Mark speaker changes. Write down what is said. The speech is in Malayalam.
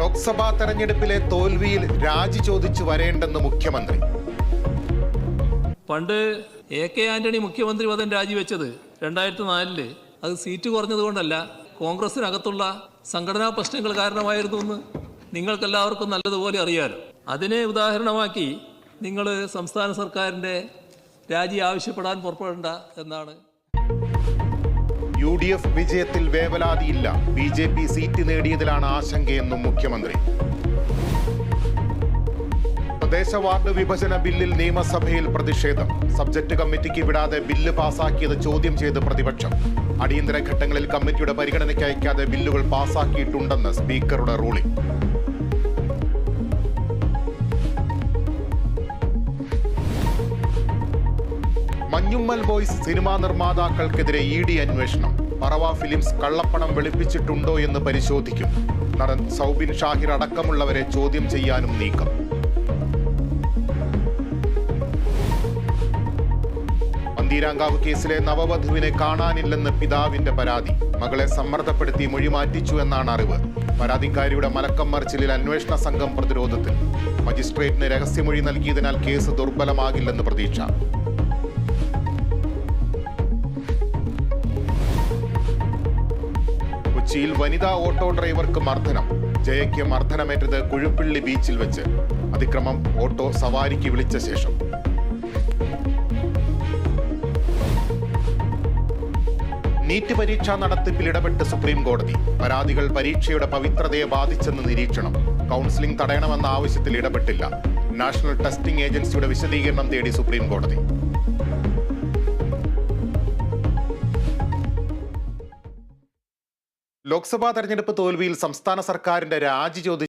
Speaker 1: ലോക്സഭാ തെരഞ്ഞെടുപ്പിലെ തോൽവിയിൽ രാജി ചോദിച്ചു വരേണ്ടെന്ന് മുഖ്യമന്ത്രി.
Speaker 2: പണ്ട് AK ആന്റണി മുഖ്യമന്ത്രി പദം രാജിവെച്ചത് 2004 അത് സീറ്റ് കുറഞ്ഞതുകൊണ്ടല്ല, കോൺഗ്രസിനകത്തുള്ള സംഘടനാ പ്രശ്നങ്ങൾ കാരണമായിരുന്നു എന്ന് നിങ്ങൾക്കെല്ലാവർക്കും നല്ലതുപോലെ അറിയാലോ. അതിനെ ഉദാഹരണമാക്കി നിങ്ങൾ സംസ്ഥാന സർക്കാരിൻ്റെ രാജി ആവശ്യപ്പെടാൻ പുറപ്പെടേണ്ട എന്നാണ്.
Speaker 1: UDF വിജയത്തിൽ വേവലാതിയില്ല, BJP സീറ്റ് നേടിയതിലാണ് ആശങ്കയെന്നും മുഖ്യമന്ത്രി. തദ്ദേശ വാർഡ് വിഭജന ബില്ലിൽ നിയമസഭയിൽ പ്രതിഷേധം. സബ്ജക്ട് കമ്മിറ്റിക്ക് വിടാതെ ബില്ല് പാസാക്കിയത് ചോദ്യം ചെയ്ത് പ്രതിപക്ഷം. അടിയന്തര ഘട്ടങ്ങളിൽ കമ്മിറ്റിയുടെ പരിഗണനയ്ക്ക് അയക്കാതെ ബില്ലുകൾ പാസാക്കിയിട്ടുണ്ടെന്ന് സ്പീക്കറുടെ റൂളിംഗ്. മഞ്ഞുമ്മൽ ബോയ്സ് സിനിമാ നിർമ്മാതാക്കൾക്കെതിരെ ED അന്വേഷണം. പറവ ഫിലിംസ് കള്ളപ്പണം വെളുപ്പിച്ചിട്ടുണ്ടോ എന്ന് പരിശോധിക്കും. നടൻ സൗബിൻ ഷാഹിർ അടക്കമുള്ളവരെ ചോദ്യം ചെയ്യാനും നീക്കം. പന്തീരാങ്കാവ് കേസിലെ നവവധുവിനെ കാണാനില്ലെന്ന് പിതാവിന്റെ പരാതി. മകളെ സമ്മർദ്ദപ്പെടുത്തി മൊഴി മാറ്റിച്ചു എന്നാണ് അറിവ്. പരാതിക്കാരിയുടെ മലക്കം മറിച്ചിലിൽ അന്വേഷണ സംഘം പ്രതിരോധത്തിൽ. മജിസ്ട്രേറ്റിന് രഹസ്യമൊഴി നൽകിയതിനാൽ കേസ് ദുർബലമാകില്ലെന്ന് പ്രതീക്ഷ. കൊച്ചിയിൽ വനിതാ ഓട്ടോ ഡ്രൈവർക്ക് മർദ്ദനം. ജയയ്ക്ക് മർദ്ദനമേറ്റത് കുഴുപ്പിള്ളി ബീച്ചിൽ വെച്ച്. അതിക്രമം ഓട്ടോ സവാരിക്ക് വിളിച്ച ശേഷം. നീറ്റ് പരീക്ഷാ നടത്തിപ്പിൽ ഇടപെട്ട് സുപ്രീം കോടതി. പരാതികൾ പരീക്ഷയുടെ പവിത്രതയെ ബാധിച്ചെന്ന് നിരീക്ഷണം. കൗൺസിലിംഗ് തടയണമെന്ന ആവശ്യത്തിൽ ഇടപെട്ടില്ല. നാഷണൽ ടെസ്റ്റിംഗ് ഏജൻസിയുടെ വിശദീകരണം തേടി സുപ്രീം കോടതി. ലോക്സഭാ തെരഞ്ഞെടുപ്പ് തോൽവിയിൽ സംസ്ഥാന സർക്കാരിന്റെ രാജി ചോദിച്ചു